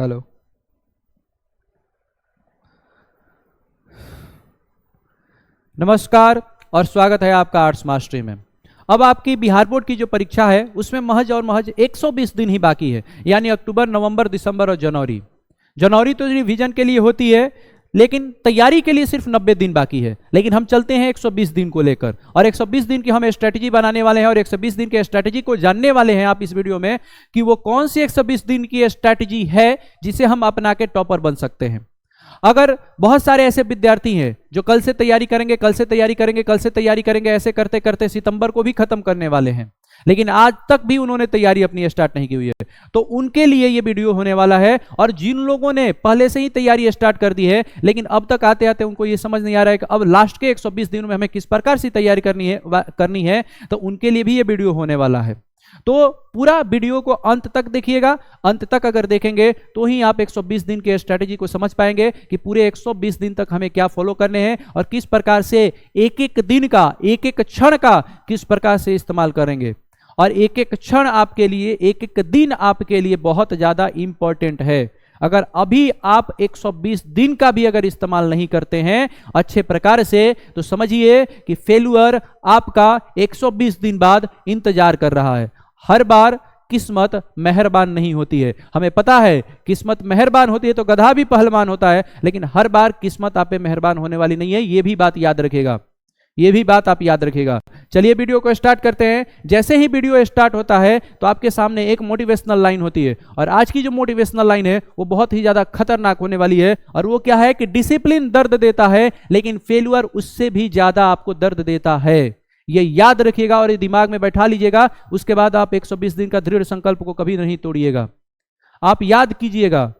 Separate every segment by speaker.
Speaker 1: Hello. नमस्कार और स्वागत है आपका आर्ट्स मास्टरी में। अब आपकी बिहार बोर्ड की जो परीक्षा है उसमें महज और महज 120 दिन ही बाकी है, यानी अक्टूबर, नवंबर, दिसंबर और जनवरी। जनवरी तो रिवीजन के लिए होती है, लेकिन तैयारी के लिए सिर्फ 90 दिन बाकी है। लेकिन हम चलते हैं 120 दिन को लेकर, और 120 दिन की हम स्ट्रेटजी बनाने वाले हैं, और 120 दिन के स्ट्रेटजी को जानने वाले हैं आप इस वीडियो में कि वो कौन सी 120 दिन की स्ट्रेटजी है जिसे हम अपना के टॉपर बन सकते हैं। अगर बहुत सारे ऐसे विद्यार्थी हैं जो कल से तैयारी करेंगे, कल से तैयारी करेंगे, कल से तैयारी करेंगे, ऐसे करते करते सितंबर को भी खत्म करने वाले हैं, लेकिन आज तक भी उन्होंने तैयारी अपनी स्टार्ट नहीं की हुई है, तो उनके लिए ये वीडियो होने वाला है। और जिन लोगों ने पहले से ही तैयारी स्टार्ट कर दी है लेकिन अब तक आते आते उनको ये समझ नहीं आ रहा है कि अब लास्ट के 120 दिनों में हमें किस प्रकार से तैयारी करनी है, तो उनके लिए भी ये वीडियो होने वाला है। तो पूरा वीडियो को अंत तक देखिएगा। अंत तक अगर देखेंगे तो ही आप 120 दिन के स्ट्रेटजी को समझ पाएंगे कि पूरे 120 दिन तक हमें क्या फॉलो करने हैं और किस प्रकार से एक एक दिन का, एक एक क्षण का किस प्रकार से इस्तेमाल करेंगे। और एक एक क्षण आपके लिए, एक एक दिन आपके लिए बहुत ज्यादा इंपॉर्टेंट है। अगर अभी आप 120 दिन का भी अगर इस्तेमाल नहीं करते हैं अच्छे प्रकार से, तो समझिए कि फेल्यूअर आपका 120 दिन बाद इंतजार कर रहा है। हर बार किस्मत मेहरबान नहीं होती है, हमें पता है किस्मत मेहरबान होती है तो गधा भी पहलवान होता है, लेकिन हर बार किस्मत आप पे मेहरबान होने वाली नहीं है, ये भी बात याद रखिएगा, ये भी बात आप याद रखिएगा। चलिए वीडियो को स्टार्ट करते हैं। जैसे ही वीडियो स्टार्ट होता है तो आपके सामने एक मोटिवेशनल लाइन होती है, और आज की जो मोटिवेशनल लाइन है वो बहुत ही ज्यादा खतरनाक होने वाली है। और वो क्या है कि डिसिप्लिन दर्द देता है, लेकिन फेल्यूअर उससे भी ज्यादा आपको दर्द देता है। ये याद रखिएगा और ये दिमाग में बैठा लीजिएगा। उसके बाद आप 120 दिन का दृढ़ संकल्प को कभी नहीं तोड़िएगा। आप याद कीजिएगा,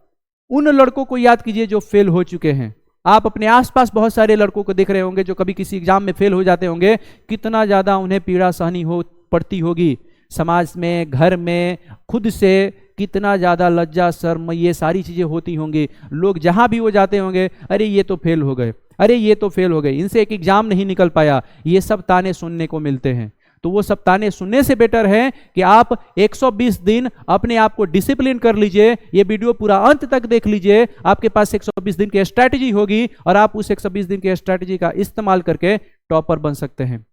Speaker 1: उन लड़कों को याद कीजिए जो फेल हो चुके हैं। आप अपने आसपास बहुत सारे लड़कों को देख रहे होंगे जो कभी किसी एग्जाम में फेल हो जाते होंगे, कितना ज्यादा उन्हें पीड़ा सहनी हो पड़ती होगी, समाज में, घर में, खुद से कितना ज्यादा लज्जा, शर्म, ये सारी चीजें होती होंगी। लोग जहां भी वो जाते होंगे, अरे ये तो फेल हो गए, अरे ये तो फेल हो गए, इनसे एक एग्जाम नहीं निकल पाया, ये सब ताने सुनने को मिलते हैं। तो वो सब ताने सुनने से बेटर है कि आप 120 दिन अपने आप को डिसिप्लिन कर लीजिए। ये वीडियो पूरा अंत तक देख लीजिए, आपके पास 120 दिन की स्ट्रैटेजी होगी और आप उस 120 दिन की स्ट्रैटेजी का इस्तेमाल करके टॉपर बन सकते हैं।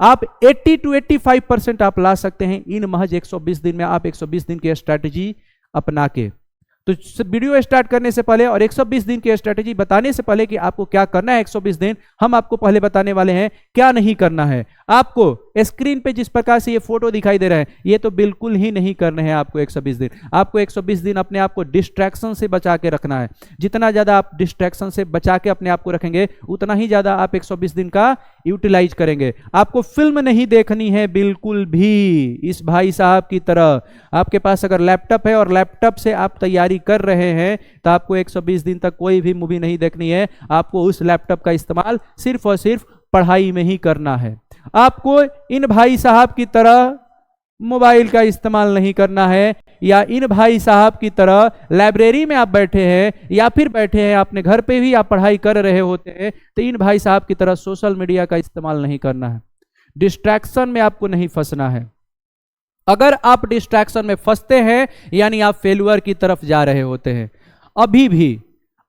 Speaker 1: आप 80 to 85% आप ला सकते हैं इन महज 120 दिन में, आप 120 दिन की स्ट्रैटेजी अपना के। तो वीडियो स्टार्ट करने से पहले और 120 दिन की स्ट्रेटजी बताने से पहले कि आपको क्या करना है 120 दिन, हम आपको पहले बताने वाले हैं क्या नहीं करना है। आपको स्क्रीन पे जिस प्रकार से ये फोटो दिखाई दे रहा है, ये तो बिल्कुल ही नहीं करने हैं आपको 120 दिन। आपको 120 दिन अपने आप को डिस्ट्रैक्शन से बचा के रखना है। जितना ज्यादा आप डिस्ट्रैक्शन से बचा के अपने आप को रखेंगे, उतना ही ज्यादा आप 120 दिन का यूटिलाइज करेंगे। आपको फिल्म नहीं देखनी है बिल्कुल भी, इस भाई साहब की तरह। आपके पास अगर लैपटॉप है और लैपटॉप से आप तैयारी कर रहे हैं, तो आपको 120 दिन तक कोई भी मूवी नहीं देखनी है। आपको उस लैपटॉप का इस्तेमाल सिर्फ और सिर्फ पढ़ाई में ही करना है। आपको इन भाई साहब की तरह मोबाइल का इस्तेमाल नहीं करना है, या इन भाई साहब की तरह लाइब्रेरी में आप बैठे हैं या फिर बैठे हैं अपने घर पे भी आप पढ़ाई कर रहे होते हैं, तो इन भाई साहब की तरह सोशल मीडिया का इस्तेमाल नहीं करना है। डिस्ट्रैक्शन में आपको नहीं फंसना है। अगर आप डिस्ट्रैक्शन में फंसते हैं यानी आप फेल्यूअर की तरफ जा रहे होते हैं। अभी भी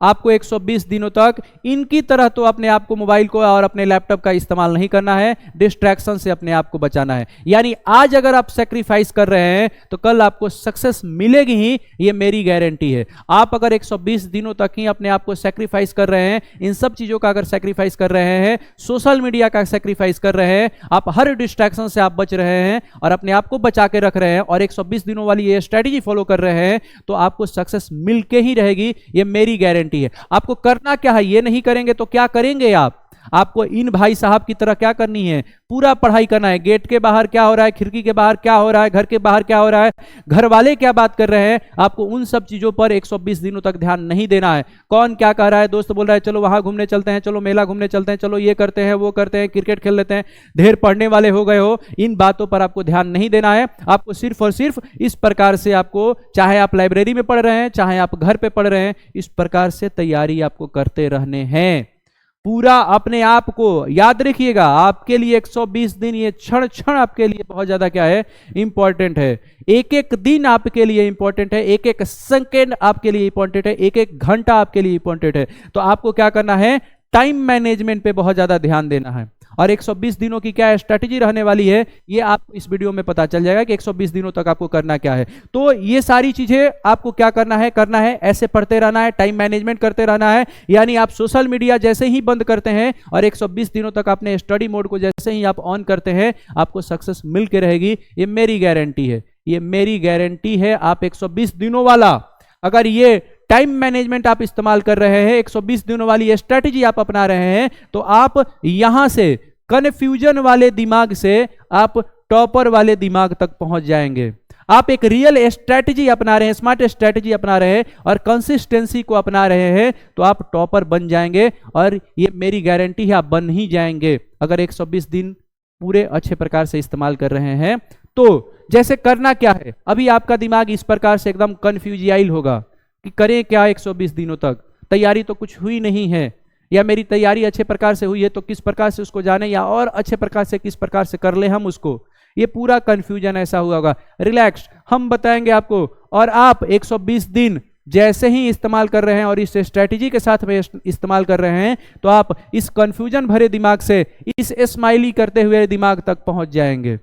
Speaker 1: आपको 120 दिनों तक इनकी तरह तो अपने आप को, मोबाइल को और अपने लैपटॉप का इस्तेमाल नहीं करना है, डिस्ट्रैक्शन से अपने आप को बचाना है। यानी आज अगर आप सेक्रीफाइस कर रहे हैं तो कल आपको सक्सेस मिलेगी ही, ये मेरी गारंटी है। आप अगर 120 दिनों तक ही अपने आप को सेक्रीफाइस कर रहे हैं, इन सब चीजों का अगर सेक्रीफाइस कर रहे हैं, सोशल मीडिया का सेक्रीफाइस कर रहे हैं, आप हर डिस्ट्रैक्शन से आप बच रहे हैं और अपने आप को बचा के रख रहे हैं और 120 दिनों वाली ये स्ट्रेटेजी फॉलो कर रहे हैं, तो आपको सक्सेस मिलके ही रहेगी, ये मेरी गारंटी है। आपको करना क्या है, ये नहीं करेंगे तो क्या करेंगे आप? आपको इन भाई साहब की तरह क्या करनी है, पूरा पढ़ाई करना है। गेट के बाहर क्या हो रहा है, खिड़की के बाहर क्या हो रहा है, घर के बाहर क्या हो रहा है, घर वाले क्या बात कर रहे हैं, आपको उन सब चीजों पर 120 दिनों तक ध्यान नहीं देना है। कौन क्या कह रहा है, दोस्त बोल रहा है चलो वहां घूमने चलते हैं, चलो मेला घूमने चलते हैं, चलो ये करते हैं, वो करते हैं, क्रिकेट खेल लेते हैं, ढेर पढ़ने वाले हो गए हो, इन बातों पर आपको ध्यान नहीं देना है। आपको सिर्फ और सिर्फ इस प्रकार से, आपको चाहे आप लाइब्रेरी में पढ़ रहे हैं, चाहे आप घर पे पढ़ रहे हैं, इस प्रकार से तैयारी आपको करते रहने हैं। पूरा अपने आप को याद रखिएगा, आपके लिए 120 दिन, ये क्षण क्षण आपके लिए बहुत ज्यादा क्या है, इंपॉर्टेंट है। एक एक दिन आपके लिए इंपॉर्टेंट है, एक एक सेकेंड आपके लिए इंपॉर्टेंट है, एक एक घंटा आपके लिए इंपॉर्टेंट है। तो आपको क्या करना है, टाइम मैनेजमेंट पे बहुत ज्यादा ध्यान देना है। और 120 दिनों की क्या स्ट्रैटेजी रहने वाली है, ये आपको इस वीडियो में पता चल जाएगा कि 120 दिनों तक आपको करना क्या है। तो ये सारी चीजें आपको क्या करना है, ऐसे पढ़ते रहना है, टाइम मैनेजमेंट करते रहना है। यानी आप सोशल मीडिया जैसे ही बंद करते हैं और 120 दिनों तक अपने स्टडी मोड को जैसे ही आप ऑन करते हैं, आपको सक्सेस मिल के रहेगी। ये मेरी गारंटी है, ये मेरी गारंटी है। आप 120 दिनों वाला अगर ये टाइम मैनेजमेंट आप इस्तेमाल कर रहे हैं, 120 दिनों वाली स्ट्रैटेजी आप अपना रहे हैं, तो आप यहां से कन्फ्यूजन वाले दिमाग से आप टॉपर वाले दिमाग तक पहुंच जाएंगे। आप एक रियल स्ट्रैटेजी अपना रहे हैं, स्मार्ट स्ट्रैटेजी अपना रहे हैं और कंसिस्टेंसी को अपना रहे हैं, तो आप टॉपर बन जाएंगे। और ये मेरी गारंटी है, आप बन ही जाएंगे अगर 120 दिन पूरे अच्छे प्रकार से इस्तेमाल कर रहे हैं। तो जैसे करना क्या है, अभी आपका दिमाग इस प्रकार से एकदम कन्फ्यूजियाइल होगा कि करें क्या 120 दिनों तक, तैयारी तो कुछ हुई नहीं है, या मेरी तैयारी अच्छे प्रकार से हुई है तो किस प्रकार से उसको जाने, या और अच्छे प्रकार से किस प्रकार से कर ले हम उसको। ये पूरा कंफ्यूजन ऐसा हुआ होगा। रिलैक्स, हम बताएंगे आपको। और आप 120 दिन जैसे ही इस्तेमाल कर रहे हैं और इस स्ट्रेटजी के साथ में इस्तेमाल कर रहे हैं, तो आप इस कंफ्यूजन भरे दिमाग से इस स्माइली करते हुए दिमाग तक पहुंच जाएंगे।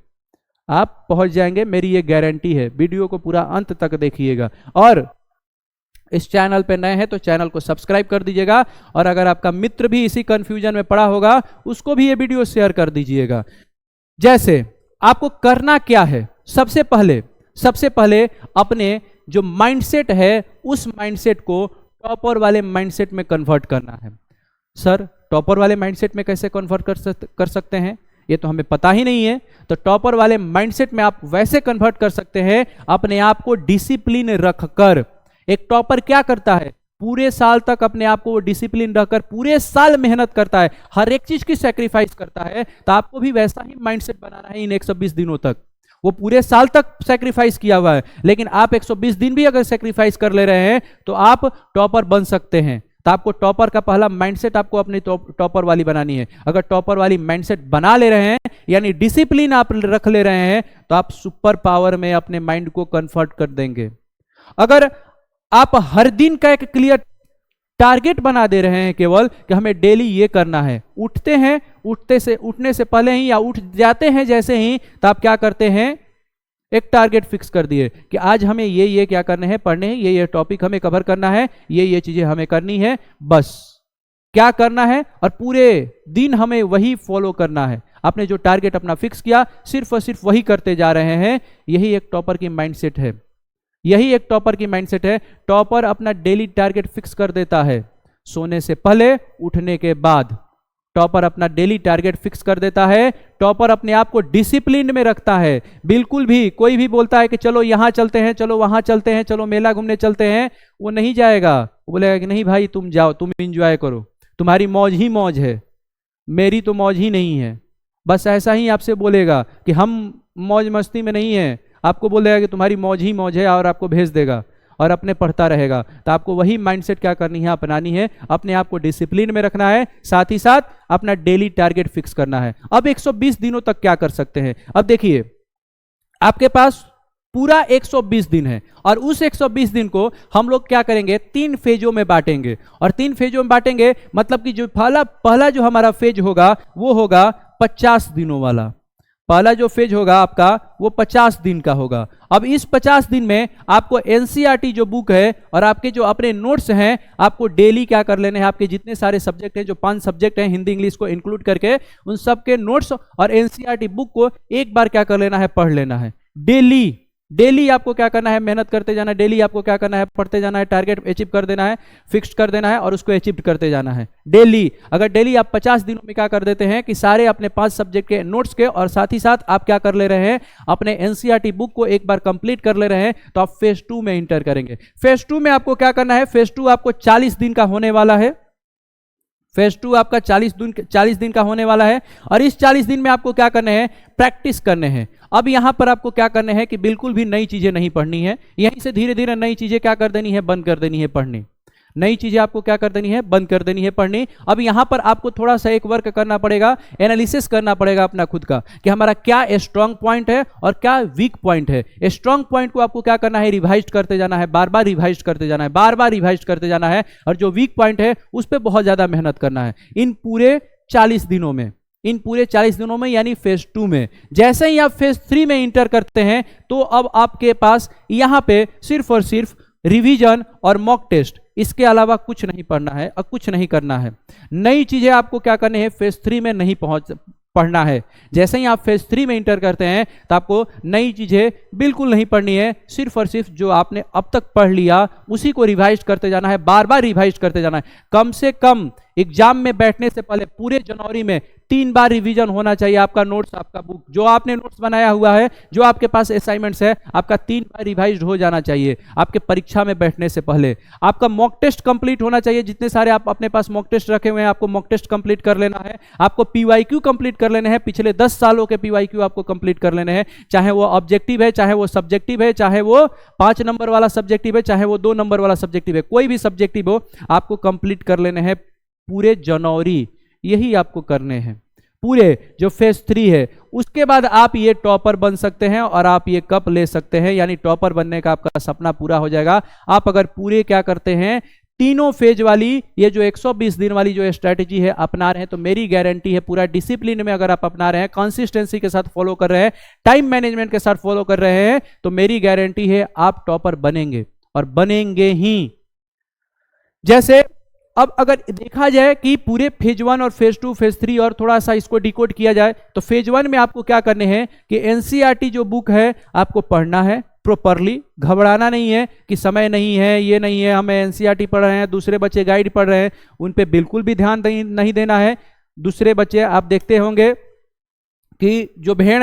Speaker 1: आप पहुंच जाएंगे, मेरी ये गारंटी है। वीडियो को पूरा अंत तक देखिएगा। और इस चैनल पे नए हैं तो चैनल को सब्सक्राइब कर दीजिएगा। और अगर आपका मित्र भी इसी कंफ्यूजन में पड़ा होगा, उसको भी ये वीडियो शेयर कर दीजिएगा। जैसे आपको करना क्या है, सबसे पहले अपने जो माइंडसेट है उस माइंडसेट को टॉपर वाले माइंडसेट में कन्वर्ट करना है। सर, टॉपर वाले माइंडसेट में कैसे कन्वर्ट कर सकते हैं, ये तो हमें पता ही नहीं है। तो टॉपर वाले माइंडसेट में आप वैसे कन्वर्ट कर सकते हैं, अपने आप को डिसिप्लिन रखकर। एक टॉपर क्या करता है, पूरे साल तक अपने आप को डिसिप्लिन रखकर पूरे साल मेहनत करता है, हर एक चीज की सैक्रिफाइस करता है। तो आपको भी वैसा ही माइंडसेट बनाना है इन 120 दिनों तक। वो पूरे साल तक सैक्रिफाइस किया हुआ है, लेकिन आप 120 दिन भी अगर सैक्रिफाइस कर ले रहे हैं तो आप टॉपर बन सकते हैं। तो आपको टॉपर का पहला माइंडसेट आपको अपनी टॉपर वाली बनानी है। अगर टॉपर वाली माइंडसेट बना ले रहे हैं, यानी डिसिप्लिन आप रख ले रहे हैं, तो आप सुपर पावर में अपने माइंड को कन्वर्ट कर देंगे। अगर आप हर दिन का एक क्लियर टारगेट बना दे रहे हैं केवल कि हमें डेली ये करना है, उठते हैं, उठने से पहले ही या उठ जाते हैं जैसे ही, तो आप क्या करते हैं, एक टारगेट फिक्स कर दिए कि आज हमें ये क्या करने हैं, पढ़ने हैं, ये टॉपिक हमें कवर करना है, ये चीजें हमें करनी है, बस क्या करना है, और पूरे दिन हमें वही फॉलो करना है। आपने जो टारगेट अपना फिक्स किया, सिर्फ और सिर्फ वही करते जा रहे हैं। यही एक टॉपर की माइंडसेट है, यही एक टॉपर की माइंडसेट है। टॉपर अपना डेली टारगेट फिक्स कर देता है, सोने से पहले, उठने के बाद। टॉपर अपना डेली टारगेट फिक्स कर देता है। टॉपर अपने आप को डिसिप्लिन में रखता है। बिल्कुल भी कोई भी बोलता है कि चलो यहां चलते हैं, चलो वहां चलते हैं, चलो मेला घूमने चलते हैं, वो नहीं जाएगा। वो बोलेगा कि नहीं भाई, तुम जाओ, तुम एंजॉय करो, तुम्हारी मौज ही मौज है, मेरी तो मौज ही नहीं है। बस ऐसा ही आपसे बोलेगा कि हम मौज मस्ती में नहीं है। आपको बोलेगा कि तुम्हारी मौज ही मौज है और आपको भेज देगा और अपने पढ़ता रहेगा। तो आपको वही माइंडसेट क्या करनी है, अपनानी है। अपने आप को डिसिप्लिन में रखना है, साथ ही साथ अपना डेली टारगेट फिक्स करना है। अब 120 दिनों तक क्या कर सकते हैं, अब देखिए, आपके पास पूरा 120 दिन है और उस 120 दिन को हम लोग क्या करेंगे, 3 फेजों में बांटेंगे। और 3 फेजों में बांटेंगे मतलब कि जो पहला जो हमारा फेज होगा वो होगा 50 दिनों वाला। पहला जो फेज होगा आपका वो 50 दिन का होगा। अब इस 50 दिन में आपको एनसीईआरटी जो बुक है और आपके जो अपने नोट्स हैं, आपको डेली क्या कर लेने हैं, आपके जितने सारे सब्जेक्ट हैं, जो 5 सब्जेक्ट हैं हिंदी इंग्लिश को इंक्लूड करके, उन सब के नोट्स और एनसीईआरटी बुक को एक बार क्या कर लेना है, पढ़ लेना है। डेली आपको क्या करना है, मेहनत करते जाना है। डेली आपको क्या करना है, पढ़ते जाना है, टारगेट अचीव कर देना है, फिक्स कर देना है और उसको अचीव करते जाना है डेली। अगर डेली आप 50 दिनों में क्या कर देते हैं कि सारे अपने 5 सब्जेक्ट के नोट्स के और साथ ही साथ आप क्या कर ले रहे हैं, अपने एनसीईआरटी बुक को एक बार कंप्लीट कर ले रहे हैं, तो आप फेज 2 में इंटर करेंगे। फेज 2 में आपको क्या करना है, फेज 2 आपको 40 दिन का होने वाला है। फेज 2 आपका 40 दिन का होने वाला है और इस 40 दिन में आपको क्या करने हैं, प्रैक्टिस करने हैं। अब यहां पर आपको क्या करने हैं कि बिल्कुल भी नई चीजें नहीं पढ़नी है, यहीं से धीरे धीरे नई चीजें क्या कर देनी है, बंद कर देनी है पढ़नी। नई चीजें आपको क्या कर देनी है, बंद कर देनी है पढ़नी। अब यहां पर आपको थोड़ा सा एक वर्क करना पड़ेगा, एनालिसिस करना पड़ेगा अपना खुद का कि हमारा क्या स्ट्रांग पॉइंट है और क्या वीक पॉइंट है। स्ट्रांग पॉइंट को आपको क्या करना है, रिवाइज करते जाना है, बार बार रिवाइज करते जाना है, बार बार रिवाइज करते जाना है, और जो वीक पॉइंट है उस पर बहुत ज्यादा मेहनत करना है इन पूरे 40 दिनों में। इन पूरे 40 दिनों में यानी फेज 2 में। जैसे ही आप फेज 3 में इंटर करते हैं तो अब आपके पास यहां पे सिर्फ और सिर्फ रिवीजन और मॉक टेस्ट, इसके अलावा कुछ नहीं पढ़ना है और कुछ नहीं करना है। नई चीजें आपको क्या करनी है, फेज 3 में नहीं पढ़ना है। जैसे ही आप फेज 3 में इंटर करते हैं तो आपको नई चीजें बिल्कुल नहीं पढ़नी है, सिर्फ और सिर्फ जो आपने अब तक पढ़ लिया उसी को रिवाइज करते जाना है, बार बार रिवाइज करते जाना है। कम से कम एग्जाम में बैठने से पहले पूरे जनवरी में 3 बार रिवीजन होना चाहिए आपका नोट्स, आपका बुक, जो आपने नोट्स बनाया हुआ है, जो आपके पास असाइनमेंट्स है, आपका 3 बार रिवाइज हो जाना चाहिए आपके परीक्षा में बैठने से पहले। आपका मॉक टेस्ट कंप्लीट होना चाहिए, जितने सारे आप अपने पास मॉक टेस्ट रखे हुए हैं आपको मॉक टेस्ट कंप्लीट कर लेना है। आपको पीवाईक्यू कंप्लीट कर लेने हैं, पिछले 10 सालों के पीवाईक्यू आपको कंप्लीट कर लेने हैं, चाहे वो ऑब्जेक्टिव है, चाहे वो सब्जेक्टिव है, चाहे वो 5 नंबर वाला सब्जेक्टिव है, चाहे वो 2 नंबर वाला सब्जेक्टिव है, कोई भी सब्जेक्टिव हो आपको कंप्लीट कर लेने हैं पूरे जनवरी। यही आपको करने हैं पूरे जो फेज 3 है। उसके बाद आप ये टॉपर बन सकते हैं और आप ये कप ले सकते हैं, यानी टॉपर बनने का आपका सपना पूरा हो जाएगा। आप अगर पूरे क्या करते हैं, तीनों फेज वाली ये जो 120 दिन वाली जो स्ट्रैटेजी है अपना रहे हैं, तो मेरी गारंटी है पूरा डिसिप्लिन में अगर आप अपना रहे हैं, कंसिस्टेंसी के साथ फॉलो कर रहे हैं, टाइम मैनेजमेंट के साथ फॉलो कर रहे हैं, तो मेरी गारंटी है आप टॉपर बनेंगे और बनेंगे ही। जैसे अब अगर देखा जाए कि पूरे फेज 1 और फेज 2 फेज 3 और थोड़ा सा इसको डिकोड किया जाए तो फेज 1 में आपको क्या करने हैं कि एनसीईआरटी जो बुक है आपको पढ़ना है प्रॉपरली, घबराना नहीं है कि समय नहीं है, ये नहीं है, हमें एनसीईआरटी पढ़ रहे हैं, दूसरे बच्चे गाइड पढ़ रहे हैं, उन पे बिल्कुल भी ध्यान नहीं देना है। दूसरे बच्चे आप देखते होंगे कि जो भेड़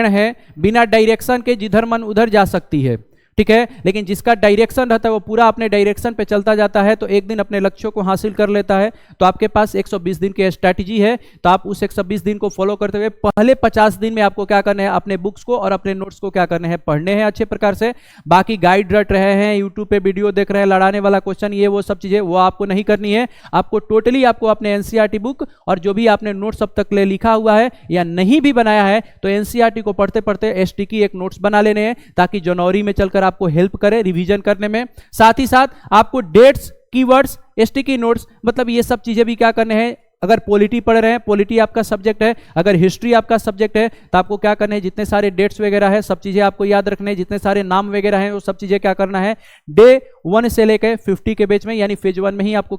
Speaker 1: है बिना डायरेक्शन के जिधर मन उधर जा सकती है, ठीक है, लेकिन जिसका डायरेक्शन रहता है वो पूरा अपने डायरेक्शन पे चलता जाता है तो एक दिन अपने लक्ष्यों को हासिल कर लेता है। तो आपके पास 120 दिन की स्ट्रैटेजी है, तो आप उस 120 दिन को फॉलो करते हुए पहले 50 दिन में आपको क्या करना है, अपने बुक्स को और अपने नोट्स को क्या करने हैं, पढ़ने हैं अच्छे प्रकार से। बाकी गाइड रट रहे हैं, यूट्यूब पे वीडियो देख रहे हैं, लड़ाने वाला क्वेश्चन, ये वो सब चीजें वो आपको नहीं करनी है। आपको टोटली आपको अपने एनसीईआरटी बुक और जो भी आपने नोट्स अब तक ले लिखा हुआ है या नहीं भी बनाया है तो एनसीईआरटी को पढ़ते पढ़ते एसटी की एक नोट्स बना लेने हैं, ताकि जनवरी में चलकर आपको हेल्प करे रिवीजन करने में। साथ ही साथ आपको डेट्स, कीवर्ड्स, एसटीकी नोट्स, मतलब ये सब चीजें भी क्या करने हैं। अगर पॉलिटी पढ़ रहे हैं, पॉलिटी आपका सब्जेक्ट है, अगर हिस्ट्री आपका सब्जेक्ट है, तो आपको क्या करना है, जितने सारे डेट्स वगैरह है सब चीजें आपको याद रखने हैं, जितने सारे नाम वगैरह हैं वो सब चीजें क्या करना है, डे 1 से लेकर 50 के बीच में यानी फेज 1 में ही आपको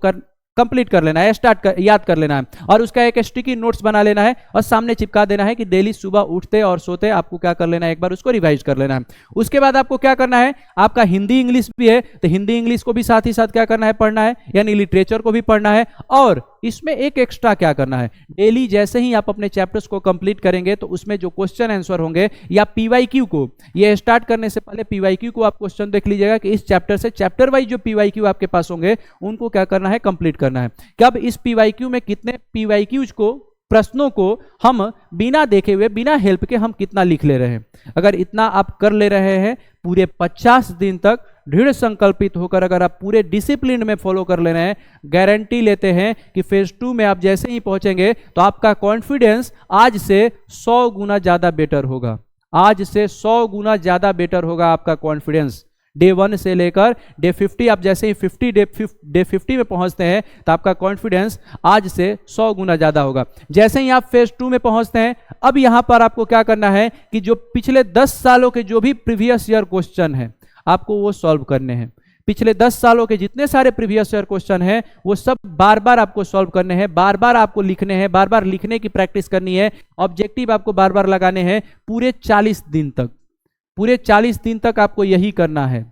Speaker 1: कंप्लीट कर लेना है, याद कर लेना है, और उसका एक स्टिकी नोट्स बना लेना है और सामने चिपका देना है कि डेली सुबह उठते और सोते आपको क्या कर लेना है, एक बार उसको रिवाइज कर लेना है। उसके बाद आपको क्या करना है, आपका हिंदी इंग्लिश भी है तो हिंदी इंग्लिश को भी साथ ही साथ क्या करना है, पढ़ना है, यानी लिटरेचर को भी पढ़ना है। और इसमें एक एक्स्ट्रा क्या करना है, डेली जैसे ही आप अपने चैप्टर्स को कंप्लीट करेंगे तो उसमें जो क्वेश्चन आंसर होंगे या पीवाईक्यू को, ये स्टार्ट करने से पहले पीवाईक्यू को आप क्वेश्चन देख लीजिएगा कि इस चैप्टर से चैप्टर वाइज जो पीवाईक्यू आपके पास होंगे उनको क्या करना है, कंप्लीट करना है। कब इस पीवाईक्यू में कितने पीवाईक्यूज को, प्रश्नों को हम बिना देखे हुए, बिना हेल्प के हम कितना लिख ले रहे हैं, अगर इतना आप कर ले रहे हैं पूरे 50 दिन तक दृढ़ संकल्पित होकर अगर आप पूरे डिसिप्लिन में फॉलो कर ले रहे हैं, गारंटी लेते हैं कि फेज 2 में आप जैसे ही पहुंचेंगे तो आपका कॉन्फिडेंस आज से 100 गुना ज्यादा बेटर होगा। आज से 100 गुना ज्यादा बेटर होगा आपका कॉन्फिडेंस। डे 1 से लेकर डे 50, आप जैसे ही डे 50 में पहुंचते हैं तो आपका कॉन्फिडेंस आज से 100 गुना ज्यादा होगा। जैसे ही आप फेज 2 में पहुंचते हैं, अब यहां पर आपको क्या करना है कि जो पिछले 10 सालों के जो भी प्रीवियस ईयर क्वेश्चन है आपको वो सॉल्व करने हैं। पिछले 10 सालों के जितने सारे प्रीवियस ईयर क्वेश्चन हैं वो सब बार बार आपको सॉल्व करने हैं, बार बार आपको लिखने हैं, बार बार लिखने की प्रैक्टिस करनी है, ऑब्जेक्टिव आपको बार बार लगाने हैं पूरे 40 दिन तक। पूरे 40 दिन तक आपको यही करना है,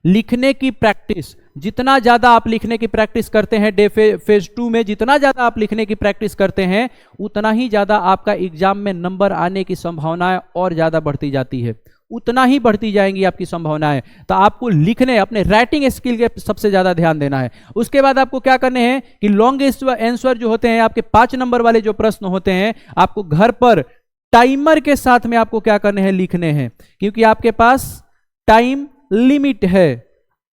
Speaker 1: लिखने की प्रैक्टिस। जितना ज्यादा आप लिखने की प्रैक्टिस करते हैं फेज 2 में, जितना ज्यादा आप लिखने की प्रैक्टिस करते हैं उतना ही ज्यादा आपका एग्जाम में नंबर आने की संभावनाएं और ज्यादा बढ़ती जाती है, उतना ही बढ़ती जाएंगी आपकी संभावनाएं। तो आपको लिखने, अपने राइटिंग स्किल के सबसे ज्यादा ध्यान देना है। उसके बाद आपको क्या करने हैं कि लॉन्गेस्ट आंसर जो होते हैं आपके 5 नंबर वाले जो प्रश्न होते हैं, आपको घर पर टाइमर के साथ में आपको क्या करने हैं, लिखने हैं, क्योंकि आपके पास टाइम लिमिट है।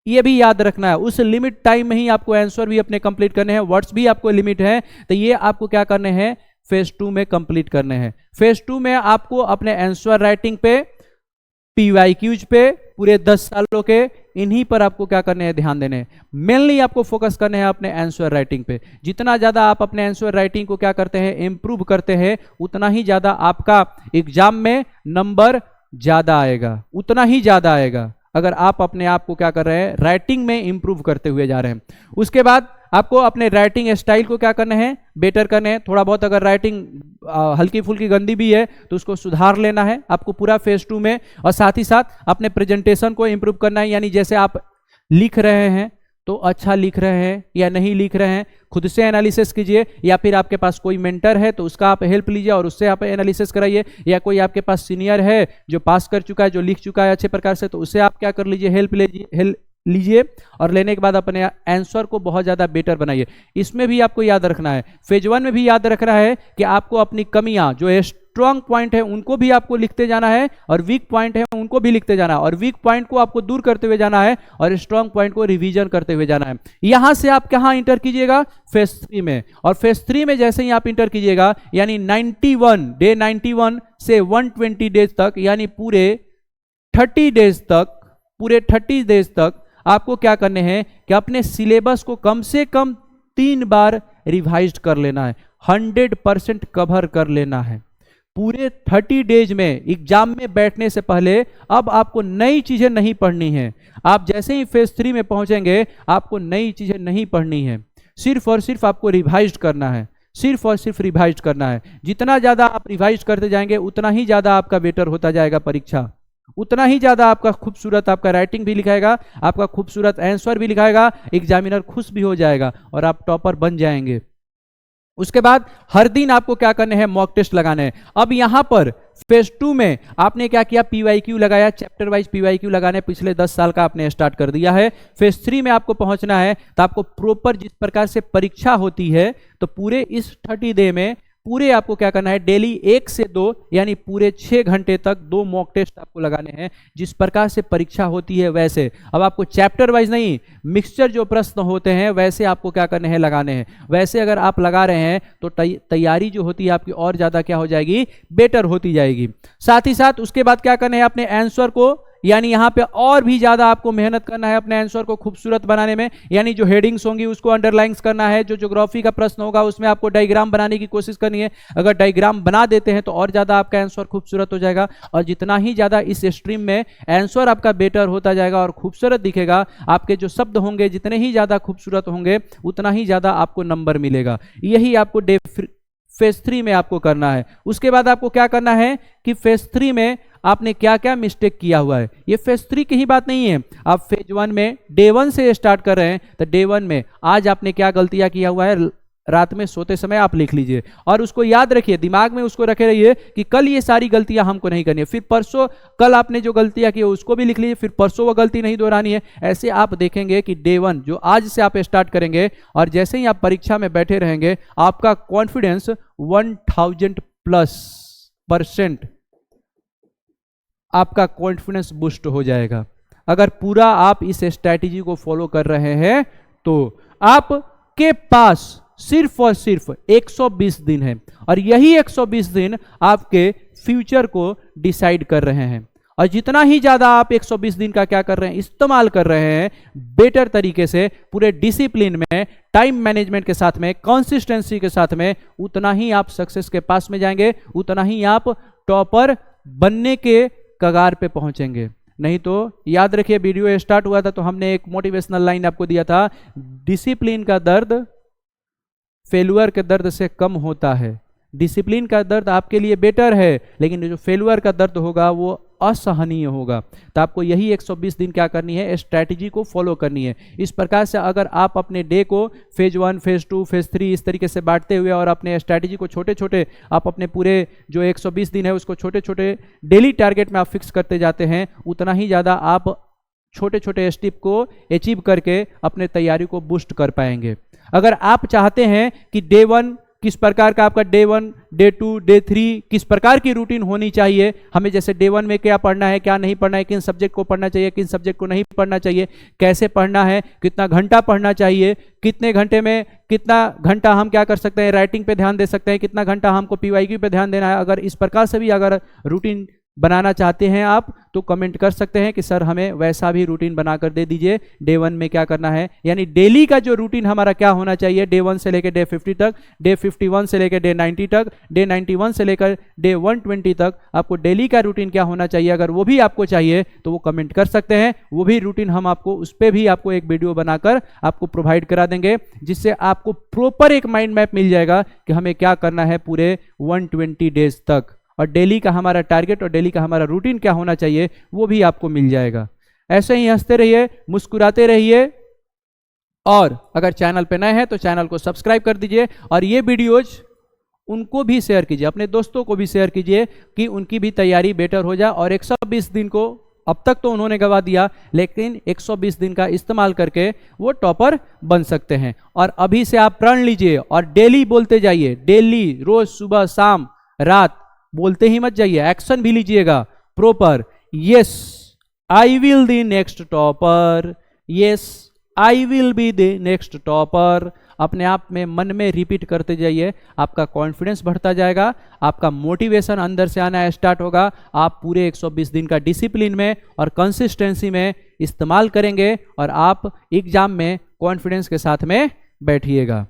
Speaker 1: ये भी याद रखना है। उस लिमिट टाइम में ही आपको आंसर भी अपने कंप्लीट करने हैं, वर्ड्स भी आपको लिमिट है, तो ये आपको क्या करने हैं, फेज 2 में कंप्लीट करने हैं। फेज 2 में आपको अपने आंसर राइटिंग पे, पीवाईक्यूज पे, पूरे 10 सालों के इन्हीं पर आपको क्या करने हैं, ध्यान देने हैं। मेनली आपको फोकस करने हैं अपने आंसर राइटिंग पे। जितना ज्यादा आप अपने आंसर राइटिंग को क्या करते हैं, इंप्रूव करते हैं, उतना ही ज्यादा आपका एग्जाम में नंबर ज्यादा आएगा, उतना ही ज्यादा आएगा अगर आप अपने आप को क्या कर रहे हैं, राइटिंग में इंप्रूव करते हुए जा रहे हैं। उसके बाद आपको अपने राइटिंग स्टाइल को क्या करना है, बेटर करने हैं। थोड़ा बहुत अगर राइटिंग हल्की फुल्की गंदी भी है तो उसको सुधार लेना है आपको पूरा फेज 2 में। और साथ ही साथ अपने प्रेजेंटेशन को इंप्रूव करना है, यानी जैसे आप लिख रहे हैं तो अच्छा लिख रहे हैं या नहीं लिख रहे हैं, खुद से एनालिसिस कीजिए, या फिर आपके पास कोई मेंटर है तो उसका आप हेल्प लीजिए और उससे आप एनालिसिस कराइए, या कोई आपके पास सीनियर है जो पास कर चुका है, जो लिख चुका है अच्छे प्रकार से, तो उससे आप क्या कर लीजिए, हेल्प लीजिए। और लेने के बाद अपने आंसर को बहुत ज़्यादा बेटर बनाइए। इसमें भी आपको याद रखना है, फेज 1 में भी याद रखना है कि आपको अपनी कमियां, जो स्ट्रॉन्ग पॉइंट है उनको भी आपको लिखते जाना है, और वीक पॉइंट है उनको भी लिखते जाना है, और वीक पॉइंट को आपको दूर करते हुए जाना है, और स्ट्रॉन्ग पॉइंट को रिवीजन करते हुए जाना है। यहां से आप कहां इंटर कीजिएगा, फेज 3 में। और फेज 3 में जैसे ही आप इंटर कीजिएगा, यानी 91 डे 91 से 120 डेज तक, यानी पूरे 30 डेज तक, पूरे 30 डेज तक आपको क्या करने हैं कि अपने सिलेबस को कम से कम 3 बार रिवाइज कर लेना है, 100% कवर कर लेना है। पूरे 30 डेज में एग्जाम में बैठने से पहले अब आपको नई चीजें नहीं पढ़नी है। आप जैसे ही फेज 3 में पहुंचेंगे आपको नई चीजें नहीं पढ़नी है, सिर्फ और सिर्फ आपको रिवाइज करना है, सिर्फ और सिर्फ रिवाइज करना है। जितना ज्यादा आप रिवाइज करते जाएंगे उतना ही ज्यादा आपका बेटर होता जाएगा परीक्षा, उतना ही ज्यादा आपका खूबसूरत आपका राइटिंग भी लिखाएगा, आपका खूबसूरत आंसर भी लिखाएगा, एग्जामिनर खुश भी हो जाएगा और आप टॉपर बन जाएंगे। उसके बाद हर दिन आपको क्या करने हैं, मॉक टेस्ट लगाने हैं। अब यहां पर फेज 2 में आपने क्या किया, पीवाईक्यू लगाया, चैप्टर वाइज पीवाईक्यू लगाने पिछले 10 साल का आपने स्टार्ट कर दिया है। फेज 3 में आपको पहुंचना है तो आपको प्रॉपर जिस प्रकार से परीक्षा होती है, तो पूरे इस 30 डे में पूरे आपको क्या करना है, डेली 1 से 2 यानी पूरे 6 घंटे तक 2 मॉक टेस्ट आपको लगाने हैं। जिस प्रकार से परीक्षा होती है वैसे, अब आपको चैप्टर वाइज नहीं, मिक्सचर जो प्रश्न होते हैं वैसे आपको क्या करने हैं, लगाने हैं। वैसे अगर आप लगा रहे हैं तो तैयारी जो होती है आपकी और ज्यादा क्या हो जाएगी, बेटर होती जाएगी। साथ ही साथ उसके बाद क्या करना है, अपने आंसर को, यानी यहां पे और भी ज्यादा आपको मेहनत करना है अपने आंसर को खूबसूरत बनाने में। यानी जो हेडिंग्स होंगी उसको अंडरलाइंस करना है, जो ज्योग्राफी का प्रश्न होगा उसमें आपको डायग्राम बनाने की कोशिश करनी है। अगर डायग्राम बना देते हैं तो और ज्यादा आपका आंसर खूबसूरत हो जाएगा, और जितना ही ज्यादा इस स्ट्रीम में आंसर आपका बेटर होता जाएगा और खूबसूरत दिखेगा, आपके जो शब्द होंगे जितने ही ज्यादा खूबसूरत होंगे उतना ही ज्यादा आपको नंबर मिलेगा। यही आपको फेज 3 में आपको करना है। उसके बाद आपको क्या करना है कि फेज 3 में आपने क्या क्या मिस्टेक किया हुआ है, ये फेज 3 की ही बात नहीं है। आप फेज 1 में डे 1 से स्टार्ट कर रहे हैं, तो डे 1 में आज आपने क्या गलतियां किया हुआ है, रात में सोते समय आप लिख लीजिए और उसको याद रखिए, दिमाग में उसको रखे रहिए कि कल ये सारी गलतियां हमको नहीं करनी है। फिर परसों कल आपने जो गलतियां की उसको भी लिख लीजिए, फिर परसों वो गलती नहीं दोहरानी है। ऐसे आप देखेंगे कि डे 1 जो आज से आप स्टार्ट करेंगे और जैसे ही आप परीक्षा में बैठे रहेंगे, आपका कॉन्फिडेंस 1000+% आपका कॉन्फिडेंस बूस्ट हो जाएगा। अगर पूरा आप इस स्ट्रैटेजी को फॉलो कर रहे हैं तो आपके पास सिर्फ और सिर्फ 120 दिन है, और यही 120 दिन आपके फ्यूचर को डिसाइड कर रहे हैं। और जितना ही ज्यादा आप 120 दिन का क्या कर रहे हैं, इस्तेमाल कर रहे हैं बेटर तरीके से, पूरे डिसिप्लिन में, टाइम मैनेजमेंट के साथ में, कंसिस्टेंसी के साथ में, उतना ही आप सक्सेस के पास में जाएंगे, उतना ही आप टॉपर बनने के कगार पे पहुंचेंगे। नहीं तो याद रखिए, वीडियो स्टार्ट हुआ था तो हमने एक मोटिवेशनल लाइन आपको दिया था, डिसिप्लिन का दर्द फेलुअर के दर्द से कम होता है। डिसिप्लिन का दर्द आपके लिए बेटर है, लेकिन जो फेलुअर का दर्द होगा वो असहनीय होगा। तो आपको यही 120 दिन क्या करनी है, स्ट्रैटेजी को फॉलो करनी है। इस प्रकार से अगर आप अपने डे को फेज 1, फेज 2, फेज 3 इस तरीके से बांटते हुए और अपने स्ट्रैटेजी को छोटे छोटे, आप अपने पूरे जो 120 दिन है उसको छोटे छोटे डेली टारगेट में आप फिक्स करते जाते हैं, उतना ही ज़्यादा आप छोटे छोटे स्टेप को अचीव करके अपने तैयारी को बूस्ट कर पाएंगे। अगर आप चाहते हैं कि डे 1 किस प्रकार का आपका डे 1, डे 2, डे 3 किस प्रकार की रूटीन होनी चाहिए, हमें जैसे डे 1 में क्या पढ़ना है, क्या नहीं पढ़ना है, किन सब्जेक्ट को पढ़ना चाहिए, किन सब्जेक्ट को नहीं पढ़ना चाहिए, कैसे पढ़ना है, कितना घंटा पढ़ना चाहिए, कितने घंटे में कितना घंटा हम क्या कर सकते हैं, राइटिंग पे ध्यान दे सकते हैं, कितना घंटा हमको पीवाईक्यू पे ध्यान देना है। अगर इस प्रकार से भी अगर रूटीन बनाना चाहते हैं आप तो कमेंट कर सकते हैं कि सर हमें वैसा भी रूटीन बनाकर दे दीजिए, डे 1 में क्या करना है। यानी डेली का जो रूटीन हमारा क्या होना चाहिए, डे 1 से लेकर डे 50 तक, डे 51 से लेकर डे 90 तक, डे 91 से लेकर डे 120 तक आपको डेली का रूटीन क्या होना चाहिए। अगर वो भी आपको चाहिए तो वो कमेंट कर सकते हैं, वो भी रूटीन हम आपको उस पर भी आपको एक वीडियो बनाकर आपको प्रोवाइड करा देंगे, जिससे आपको प्रॉपर एक माइंड मैप मिल जाएगा कि हमें क्या करना है पूरे 120 डेज तक, और डेली का हमारा टारगेट और डेली का हमारा रूटीन क्या होना चाहिए वो भी आपको मिल जाएगा। ऐसे ही हंसते रहिए, मुस्कुराते रहिए, और अगर चैनल पे नए हैं तो चैनल को सब्सक्राइब कर दीजिए, और ये वीडियोज उनको भी शेयर कीजिए, अपने दोस्तों को भी शेयर कीजिए कि उनकी भी तैयारी बेटर हो जाए। और 120 दिन को अब तक तो उन्होंने गवा दिया, लेकिन 120 दिन का इस्तेमाल करके वो टॉपर बन सकते हैं। और अभी से आप प्रण लीजिए और डेली बोलते जाइए, डेली रोज सुबह शाम रात बोलते ही मत जाइए, एक्शन भी लीजिएगा proper. Yes I will the next topper, yes I will be the next topper. अपने आप में मन में रिपीट करते जाइए, आपका कॉन्फिडेंस बढ़ता जाएगा, आपका मोटिवेशन अंदर से आना स्टार्ट होगा। आप पूरे 120 दिन का डिसिप्लिन में और कंसिस्टेंसी में इस्तेमाल करेंगे और आप एग्जाम में कॉन्फिडेंस के साथ में बैठिएगा।